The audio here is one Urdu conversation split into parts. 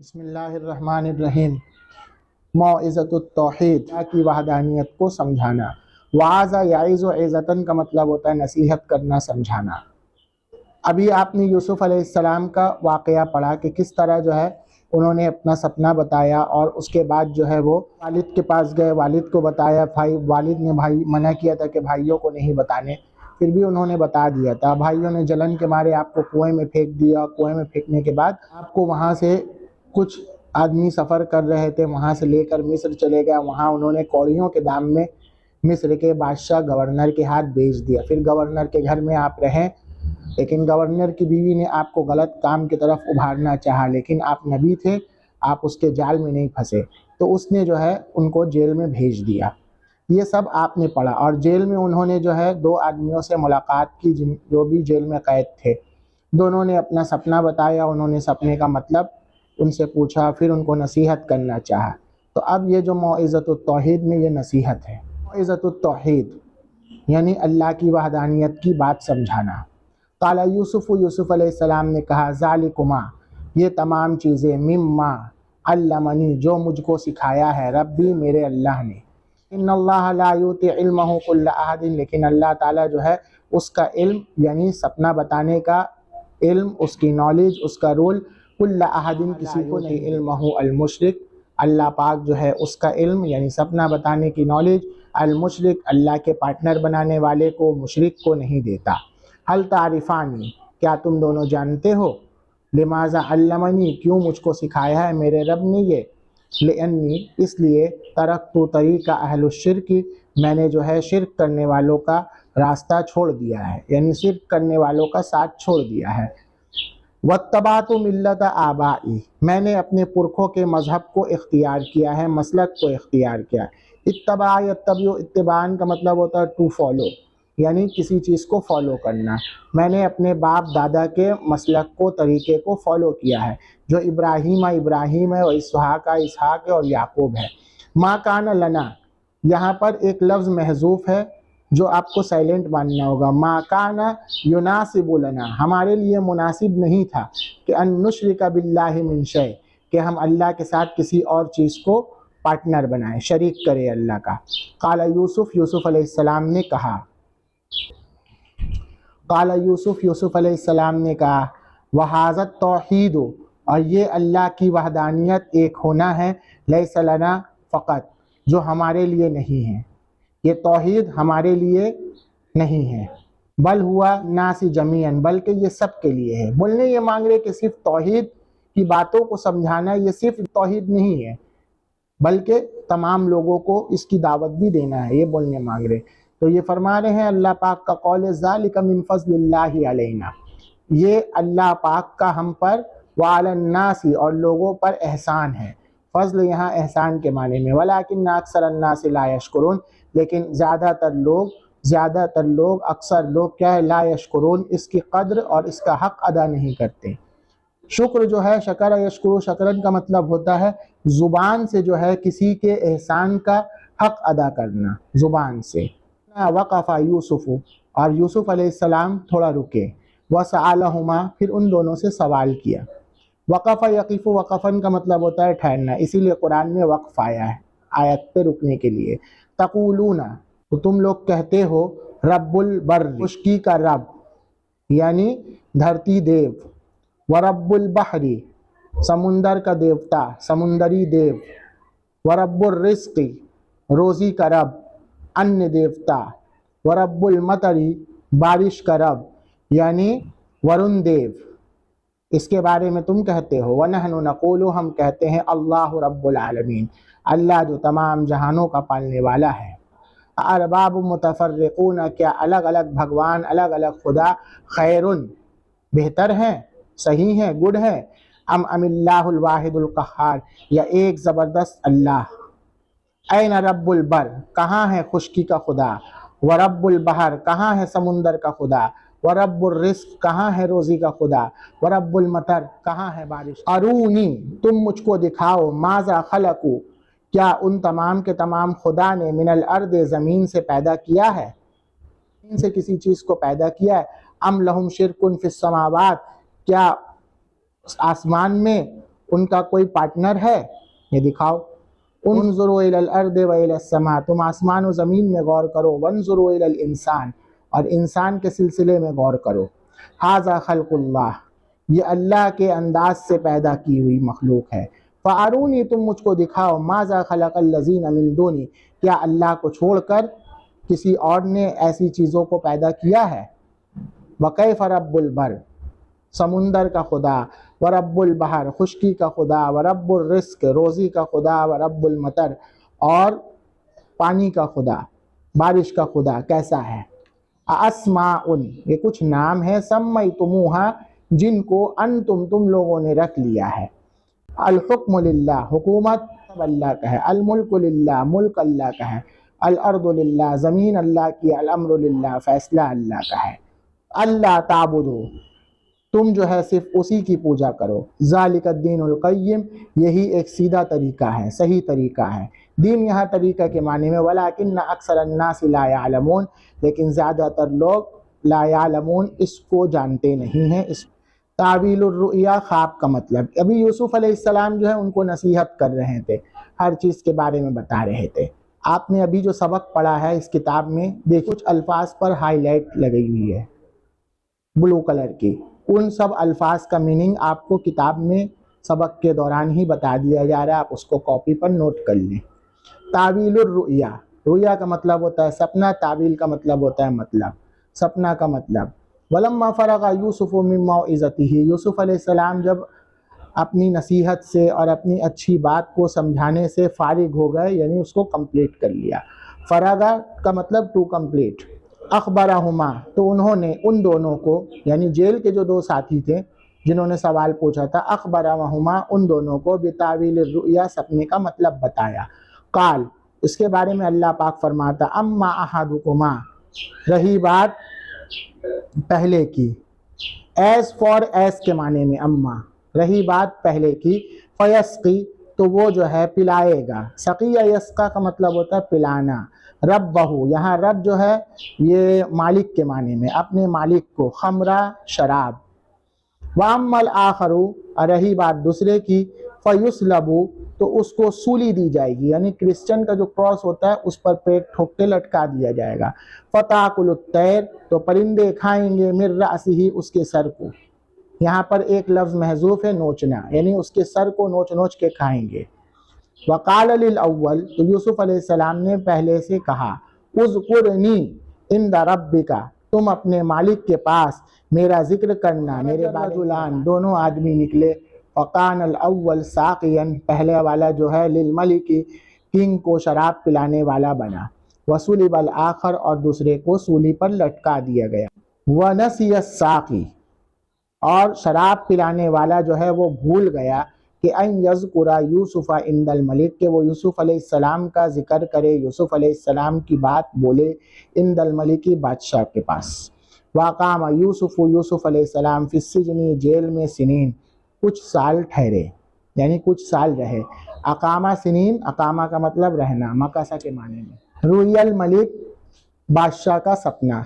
بسم اللہ الرحمن الرحیم۔ موعظۃ التوحید، اللہ کی وحدانیت کو سمجھانا۔ وعظ یعظ عظۃً کا مطلب ہوتا ہے نصیحت کرنا، سمجھانا۔ ابھی آپ نے یوسف علیہ السلام کا واقعہ پڑھا کہ کس طرح جو ہے انہوں نے اپنا سپنا بتایا اور اس کے بعد جو ہے وہ والد کے پاس گئے، والد کو بتایا، والد نے منع کیا تھا کہ بھائیوں کو نہیں بتانے، پھر بھی انہوں نے بتا دیا تھا۔ بھائیوں نے جلن کے مارے آپ کو کنویں میں پھینک دیا، کنویں میں پھینکنے کے بعد آپ کو وہاں سے کچھ آدمی سفر کر رہے تھے، وہاں سے لے کر مصر چلے گئے، وہاں انہوں نے کوڑیوں کے دام میں مصر کے بادشاہ گورنر کے ہاتھ بیچ دیا۔ پھر گورنر کے گھر میں آپ رہیں، لیکن گورنر کی بیوی نے آپ کو غلط کام کی طرف ابھارنا چاہا، لیکن آپ نبی تھے، آپ اس کے جال میں نہیں پھنسے، تو اس نے جو ہے ان کو جیل میں بھیج دیا۔ یہ سب آپ نے پڑھا، اور جیل میں انہوں نے جو ہے دو آدمیوں سے ملاقات کی جو بھی جیل میں قید تھے۔ دونوں نے اپنا سپنا بتایا، انہوں نے سپنے کا مطلب ان سے پوچھا، پھر ان کو نصیحت کرنا چاہا۔ تو اب یہ جو موعظۃ التوحید میں یہ نصیحت ہے۔ موعظۃ التوحید یعنی اللہ کی وحدانیت کی بات سمجھانا۔ قال یوسف، یوسف علیہ السلام نے کہا، ذالکما، یہ تمام چیزیں، مما علمنی، جو مجھ کو سکھایا ہے، ربی، میرے اللہ نے۔ ان اللہ لا یؤتی علمہ کل احد، لیکن اللہ تعالیٰ جو ہے اس کا علم یعنی سپنا بتانے کا علم، اس کی نالج، اس کا رول، کل احد، کسی کو نہیں، علمہ المشرک، اللہ پاک جو ہے اس کا علم یعنی سپنا بتانے کی نالج، المشرک، اللہ کے پارٹنر بنانے والے کو، مشرک کو نہیں دیتا۔ حل تعرفانی، کیا تم دونوں جانتے ہو، لماذا علمنی، کیوں مجھ کو سکھایا ہے میرے رب نے یہ، لأنی، اس لیے، ترکت طریق اہل الشرک، میں نے جو ہے شرک کرنے والوں کا راستہ چھوڑ دیا ہے، یعنی شرک کرنے والوں کا ساتھ چھوڑ دیا ہے۔ واتبعت ملت آبائی، میں نے اپنے پرکھوں کے مذہب کو اختیار کیا ہے، مسلک کو اختیار کیا ہے۔ اتباع یتبع، اتباعاً کا مطلب ہوتا ہے ٹو فالو، یعنی کسی چیز کو فالو کرنا۔ میں نے اپنے باپ دادا کے مسلک کو، طریقے کو فالو کیا ہے، جو ابراہیم ہے، اور اسحاق ہے، اور یعقوب ہے۔ ما کان لنا، یہاں پر ایک لفظ محذوف ہے جو آپ کو سائلنٹ ماننا ہوگا۔ ما کان یناسب لنا، ہمارے لیے مناسب نہیں تھا کہ ان نشرک باللہ من شیء، کہ ہم اللہ کے ساتھ کسی اور چیز کو پارٹنر بنائیں، شریک کرے اللہ کا۔ قال یوسف، یوسف علیہ السلام نے کہا، قال یوسف، یوسف علیہ السلام نے کہا، وَهَذَا التَّوْحِیدُ، اور یہ اللہ کی وحدانیت ایک ہونا ہے، لیس لنا فقط، جو ہمارے لیے نہیں ہے، یہ توحید ہمارے لیے نہیں ہے، بل ہوا ناس جمیعاً، بلکہ یہ سب کے لیے ہے۔ بولنے یہ مانگ رہے کہ صرف توحید کی باتوں کو سمجھانا یہ صرف توحید نہیں ہے، بلکہ تمام لوگوں کو اس کی دعوت بھی دینا ہے، یہ بولنے مانگ رہے۔ تو یہ فرما رہے ہیں اللہ پاک کا قول، ذالک من فضل اللہ علینا، یہ اللہ پاک کا ہم پر، وعلی الناس، اور لوگوں پر احسان ہے۔ فضل یہاں احسان کے معنی میں، ولکن اکثر الناس لا یشکرون، لیکن زیادہ تر لوگ، اکثر لوگ کیا ہے، لا یشکرون، اس کی قدر اور اس کا حق ادا نہیں کرتے۔ شکر جو ہے، شکر یشکر، شکرن کا مطلب ہوتا ہے زبان سے جو ہے کسی کے احسان کا حق ادا کرنا، زبان سے۔ وقف یوسف، اور یوسف علیہ السلام تھوڑا رکے، وسألہما، پھر ان دونوں سے سوال کیا۔ وقف یقف، وقفن کا مطلب ہوتا ہے ٹھہرنا، اسی لیے قرآن میں وقف آیا ہے، آیت پہ رکنے کے لیے۔ تقولون، تو تم لوگ کہتے ہو، رب البر، خشکی کا رب یعنی دھرتی دیو، ورب البحر، سمندر کا دیوتا، سمندری دیو، ورب الرزق، روزی کا رب، ان دیوتا، ورب المطر، بارش کا رب یعنی ورن دیو، اس کے بارے میں تم کہتے ہو۔ وَنَحْنُ نَقُولُ، ہم کہتے ہیں، اللہ رب العالمین، اللہ جو تمام جہانوں کا پالنے والا ہے۔ ارباب متفرقون، کیا الگ الگ بھگوان، الگ الگ خدا، خیرن، بہتر ہیں، صحیح ہیں، گڈ ہیں، ام اللہ الواحد القہار، یا ایک زبردست اللہ۔ این رب البر، کہاں ہے خشکی کا خدا، ورب البحر، کہاں ہے سمندر کا خدا، ورب الرزق، کہاں ہے روزی کا خدا، ورب المطر، کہاں ہے بارش۔ ارونی، تم مجھ کو دکھاؤ، ماذا خلقو، کیا ان تمام کے تمام خدا نے، من الارض، زمین سے پیدا کیا ہے، زمین سے کسی چیز کو پیدا کیا ہے، ام لہم شرک فی السماوات، کیا آسمان میں ان کا کوئی پارٹنر ہے؟ یہ دکھاؤ۔ انظروا الی الارض و الی السماء، تم آسمان و زمین میں غور کرو، وانظروا الی الانسان، اور انسان کے سلسلے میں غور کرو۔ ھذا خلق اللہ، یہ اللہ کے انداز سے پیدا کی ہوئی مخلوق ہے۔ فارونی، تم مجھ کو دکھاؤ، ماذا خلق الذین من دونی، کیا اللہ کو چھوڑ کر کسی اور نے ایسی چیزوں کو پیدا کیا ہے؟ وکیف رب البر، سمندر کا خدا، ورب البحر، خشکی کا خدا، ورب الرزق، روزی کا خدا، ورب المطر، اور پانی کا خدا، بارش کا خدا کیسا ہے؟ اسماء، یہ کچھ نام ہے، سمیتموہا، جن کو انتم، تم لوگوں نے رکھ لیا ہے۔ الحکم للہ، حکومت اللہ کا ہے، الملک للہ، ملک اللہ کا ہے، الارض للہ، زمین اللہ کی، الامر للہ، فیصلہ اللہ کا ہے۔ اللہ تعبدو، تم جو ہے صرف اسی کی پوجا کرو، ذالک الدین القیم، یہی ایک سیدھا طریقہ ہے، صحیح طریقہ ہے۔ دین یہاں طریقہ کے معنی میں، ولیکن اکثر الناس لا یعلمون، لیکن زیادہ تر لوگ لا یعلمون، اس کو جانتے نہیں ہیں۔ اس تعویل الرؤیا، خواب کا مطلب۔ ابھی یوسف علیہ السلام جو ہے ان کو نصیحت کر رہے تھے، ہر چیز کے بارے میں بتا رہے تھے۔ آپ نے ابھی جو سبق پڑھا ہے اس کتاب میں، دیکھ کچھ الفاظ پر ہائی لائٹ لگی ہوئی ہے بلو کلر کی، ان سب الفاظ کا میننگ آپ کو کتاب میں سبق کے دوران ہی بتا دیا جا رہا ہے، آپ اس کو کاپی پر نوٹ کر لیں۔ تعویل الرؤیا، رؤیا کا مطلب ہوتا ہے سپنا، تعویل کا مطلب ہوتا ہے مطلب، سپنا کا مطلب۔ ولما فرغ یوسف من موعظتہ، یوسف علیہ السلام جب اپنی نصیحت سے اور اپنی اچھی بات کو سمجھانے سے فارغ ہو گئے، یعنی اس کو کمپلیٹ کر لیا۔ فرغ کا مطلب ٹو کمپلیٹ۔ اخبرہما، تو انہوں نے ان دونوں کو، یعنی جیل کے جو دو ساتھی تھے جنہوں نے سوال پوچھا تھا، اخبرہما، ان دونوں کو، بتاویل الرؤیا، سپنے کا مطلب بتایا۔ قال، اس کے بارے میں اللہ پاک فرماتا، اما احدکما، رہی بات پہلے کی، ایز فار ایز کے معنی میں، اما رہی بات پہلے کی، فیسقی، تو وہ جو ہے پلائے گا۔ سقی یسقا کا مطلب ہوتا ہے پلانا۔ رب بہو، یہاں رب جو ہے یہ مالک کے معنی میں، اپنے مالک کو، خمرہ، شراب۔ وَأَمَّا الْآخَرُ، اور رہی بات دوسرے کی، فَيُسْلَبُ، تو اس کو سولی دی جائے گی، یعنی کرسچن کا جو کراس ہوتا ہے اس پر پیٹ ٹھوک کے لٹکا دیا جائے گا۔ فَتَأْكُلُ الطَّيْرُ، تو پرندے کھائیں گے، مِن رَأْسِهِ، اس کے سر کو۔ یہاں پر ایک لفظ محذوف ہے، نوچنا، یعنی اس کے سر کو نوچ نوچ کے کھائیں گے۔ وَقَالَ لِلْأَوَّلِ، تو یوسف علیہ السلام نے پہلے سے کہا، اذکرنی عند ربک، تم اپنے مالک کے پاس میرا ذکر کرنا، میرے رجلان، دونوں آدمی نکلے۔ وَقَانَ الْأَوَّلُ سَاقِيًا، پہلے والا جو ہے لِلْمَلِكِ، کنگ کو شراب پلانے والا بنا۔ وَصُلِبَ الْآخَرُ، اور دوسرے کو سولی پر لٹکا دیا گیا۔ وَنَسِيَ السَّاقِي، اور شراب پلانے والا جو ہے وہ بھول گیا کہ ان یذکر یوسف عند الملک، کہ وہ یوسف علیہ السلام کا ذکر کرے، یوسف علیہ السلام کی بات بولے، عند الملک، بادشاہ کے پاس۔ وقام یوسف، یوسف علیہ السلام، فی السجن، جیل میں، سنین، کچھ سال ٹھہرے، یعنی کچھ سال رہے۔ اقامہ سنین، اقامہ کا مطلب رہنا، مکث کے معنی میں۔ رؤیا الملک، بادشاہ کا سپنا۔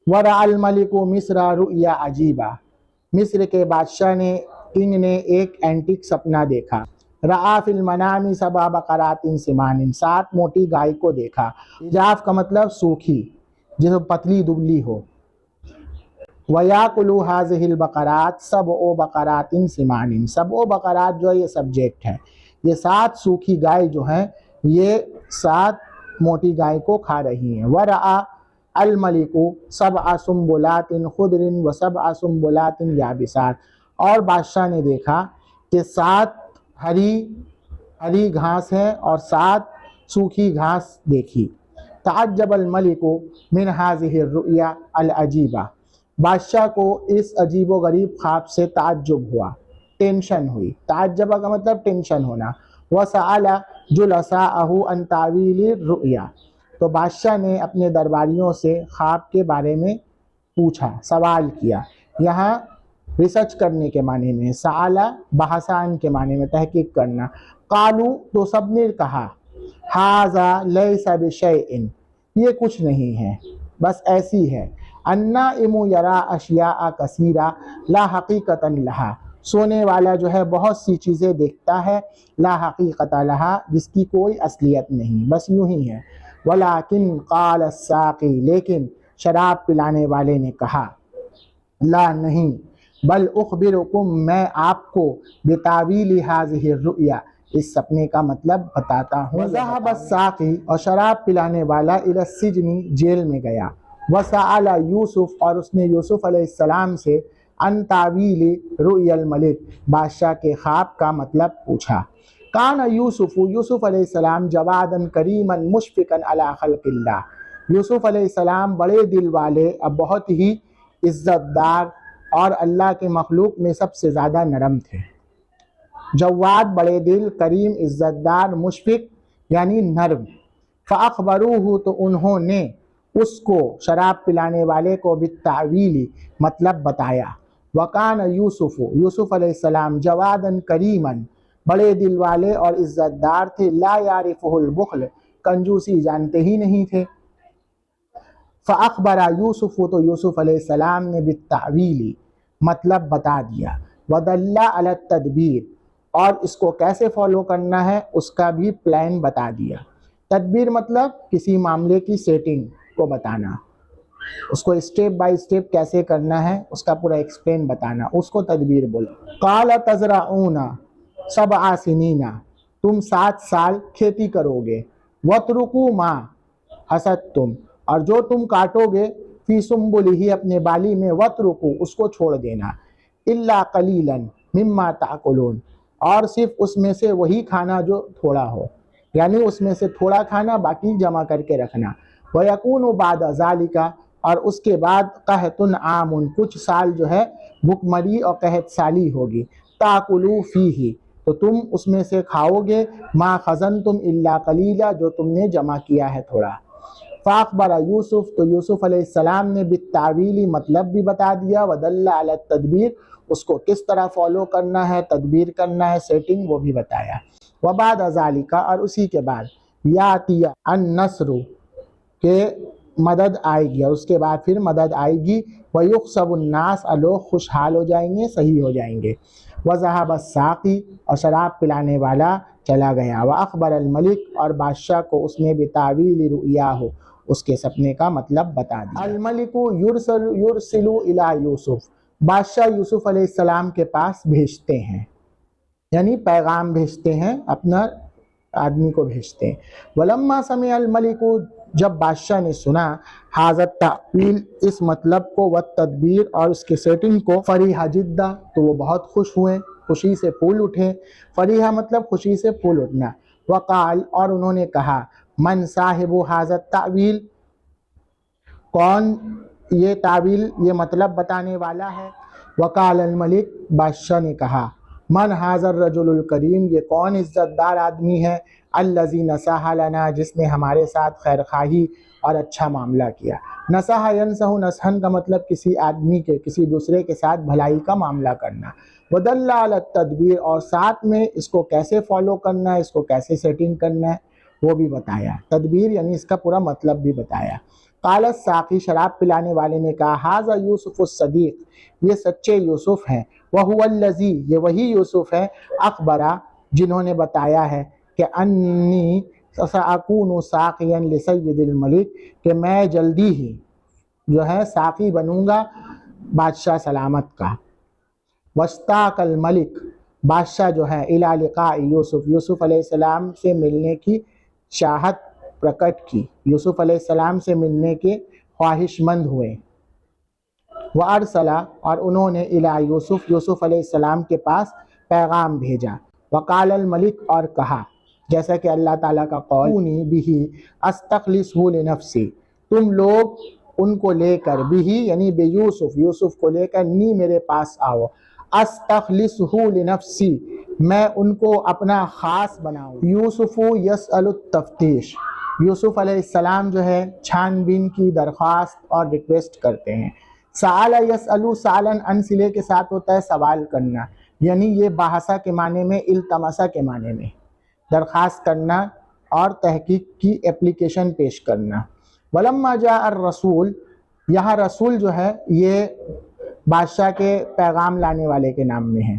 ورأى الملک مصر رؤیا عجیبہ، مصر کے بادشاہ نے، کنگ نے ایک اینٹک سپنا دیکھا۔ رأى فی المنام 7 بقرات سمان، 7 موٹی گائے کو دیکھا۔ جاف کا مطلب سوکھی، جسے پتلی دبلی ہو۔ وَيَأْكُلُ هَذِهِ الْبَقَرَاتِ 7 بقرات سمان، 7 بقرات جو ہے یہ سبجیکٹ ہے، یہ 7 سوکھی گائے جو ہیں یہ 7 موٹی گائے کو کھا رہی ہیں۔ وَرَأَى الملک 7 سنبلات خضر و7 سنبلات یابسات، اور بادشاہ نے دیکھا کہ 7 ہری گھاس ہیں اور 7 سوکھی گھاس دیکھی۔ تعجب الملک من هذه الرؤیا العجیبہ، بادشاہ کو اس عجیب و غریب خواب سے تعجب ہوا، ٹینشن ہوئی۔ تعجبہ کا مطلب ٹینشن ہونا۔ وسأل جلساءه عن تعویل الرؤیا، تو بادشاہ نے اپنے درباریوں سے خواب کے بارے میں پوچھا، سوال کیا۔ یہاں ریسرچ کرنے کے معنی میں، سأل بحثان کے معنی میں، تحقیق کرنا۔ قالوا، تو سب نے کہا، ھذا لیس بشیء، یہ کچھ نہیں ہے، بس ایسی ہے۔ النائم یرا اشیاء کثیرہ لا حقیقۃ لہا، سونے والا جو ہے بہت سی چیزیں دیکھتا ہے، لا حقیقت لہا، جس کی کوئی اصلیت نہیں، بس یوں ہی ہے۔ ولیکن قال الساقی، لیکن شراب پلانے والے نے کہا، لا نہیں، بل اخبرکم، میں آپ کو بتاویل ہذہ الرؤیا، اس سپنے کا مطلب بتاتا ہوں۔ وذهب الساقی، اور شراب پلانے والا، الی السجن، جیل میں گیا، وسأل یوسف، اور اس نے یوسف علیہ السلام سے عن تعویل رؤیا الملک، بادشاہ کے خواب کا مطلب پوچھا۔ کان یوسف، یوسف علیہ السلام جوادا کریما مشفقا علی خلق اللہ، یوسف علیہ السلام بڑے دل والے، اب بہت ہی عزت دار اور اللہ کے مخلوق میں سب سے زیادہ نرم تھے۔ جواد بڑے دل، کریم عزت دار، مشفق یعنی نرم۔ فاخبروہ، تو انہوں نے اس کو، شراب پلانے والے کو، بالتعویل مطلب بتایا۔ وکان یوسف، یوسف علیہ السلام جوادا کریما، بڑے دل والے اور عزت دار تھے، لا یعرفہ البخل، کنجوسی جانتے ہی نہیں تھے۔ فاخبر یوسف، تو یوسف علیہ السلام نے بالتعویل مطلب بتا دیا، ودل علی التدبیر، اور اس کو کیسے فالو کرنا ہے اس کا بھی پلان بتا دیا۔ تدبیر مطلب کسی معاملے کی سیٹنگ کو بتانا، اس کو اسٹیپ بائی اسٹیپ کیسے کرنا ہے اس کا پورا ایکسپلین بتانا، اس کو تدبیر بولو۔ قال تزرعون 7 سنین، تم 7 سال کھیتی کرو گے، واترکوا ما حصدتم، اور جو تم کاٹو گے، فی سنبلہ، اپنے بالی میں، واترکوا، اس کو چھوڑ دینا، الا قلیلا مما تاکلون، اور صرف اس میں سے وہی کھانا جو تھوڑا ہو، یعنی اس میں سے تھوڑا کھانا، باقی جمع کر کے رکھنا۔ وَيَكُونُ بَعْدَ ذَلِكَ، اور اس کے بعد قحط عام، کچھ سال جو ہے بھوک اور قحط سالی ہوگی، تَأْكُلُوا فِيهِ، تو تم اس میں سے کھاؤ گے، مَا خَزَنْتُمْ إِلَّا قَلِيلًا، جو تم نے جمع کیا ہے تھوڑا۔ فَأَخْبَرَ یوسف، تو یوسف علیہ السلام نے بالتعویل مطلب بھی بتا دیا، وَدَلَّ عَلَى التَّدْبِير، اس کو کس طرح فالو کرنا ہے، تدبیر کرنا ہے، سیٹنگ، وہ بھی بتایا۔ وَبَعْدَ ذَلِكَ، اور اسی کے بعد، یَأْتِیَ النَّصْرُ، کہ مدد آئے گی، اور اس کے بعد پھر مدد آئے گی، وَيُخْصَبُ النَّاسُ، اور لوگ خوشحال ہو جائیں گے، صحیح ہو جائیں گے۔ وَذَهَبَ السَّاقِي، اور شراب پلانے والا چلا گیا، وَأَخْبَرَ الْمَلِكَ، اور بادشاہ کو اس نے بِتَأْوِيلِ رُؤْيَاهُ، اس کے سپنے کا مطلب بتا دیا۔ الملک یرسل الی یوسف، بادشاہ یوسف علیہ السلام کے پاس بھیجتے ہیں، یعنی پیغام بھیجتے ہیں، اپنا آدمی کو بھیجتے ہیں۔ ولما سمع الملک، جب بادشاہ نے سنا، ھذا التأویل، اس مطلب کو، والتدبیر، اور اس کے سیٹنگ کو، فریح جدا، تو وہ بہت خوش ہوئے، خوشی سے پھول اٹھے۔ فریح مطلب خوشی سے پھول اٹھنا۔ وقال، اور انہوں نے کہا، من صاحب ھذا التأویل، کون یہ تعویل، یہ مطلب بتانے والا ہے؟ وقال الملک، بادشاہ نے کہا، من ھذا الرجل الکریم، یہ کون عزت دار آدمی ہے، الذی نصح لنا، جس نے ہمارے ساتھ خیر خواہی اور اچھا معاملہ کیا۔ نصح ینصح، نصحن کا مطلب کسی آدمی کے، کسی دوسرے کے ساتھ بھلائی کا معاملہ کرنا۔ ودل علی التدبیر، اور ساتھ میں اس کو کیسے فالو کرنا ہے، اس کو کیسے سیٹنگ کرنا ہے وہ بھی بتایا۔ تدبیر یعنی اس کا پورا مطلب بھی بتایا۔ قال الساقی، شراب پلانے والے نے کہا، ھذا یوسف الصدیق، یہ سچے یوسف ہیں، وہو الذی، یہ وہی یوسف ہے، اخبرہ، جنہوں نے بتایا ہے کہ انی ساکون ساقیا لسید الملک، کہ میں جلدی ہی جو ہے ساقی بنوں گا بادشاہ سلامت کا۔ واشتاق الملک، بادشاہ جو ہے، الی لقاء یوسف، یوسف علیہ السلام سے ملنے کی چاہت پرکٹ کی، یوسف علیہ السلام سے ملنے کے خواہش مند ہوئے۔ وارسلا، اور انہوں نے الی یوسف، یوسف علیہ السلام کے پاس پیغام بھیجا۔ وقال الملک، اور کہا، جیسا کہ اللہ تعالیٰ کا قول، انی بہ استخلصہ لنفسی، تم لوگ ان کو لے کر، بہ یعنی بے یوسف، یوسف کو لے کر، نی میرے پاس آؤ، استخلصہ لنفسی، میں ان کو اپنا خاص بناؤں۔ یوسف یسأل التفتیش، یوسف علیہ السلام جو ہے چھان بین کی درخواست اور ریکویسٹ کرتے ہیں۔ سأل یسأل، سالن ان صلے کے ساتھ ہوتا ہے سوال کرنا، یعنی یہ بحثہ کے معنی میں، التمسہ کے معنی میں، درخواست کرنا اور تحقیق کی اپلیکیشن پیش کرنا۔ ولما جاء الرسول، یہاں رسول جو ہے یہ بادشاہ کے پیغام لانے والے کے نام میں ہے۔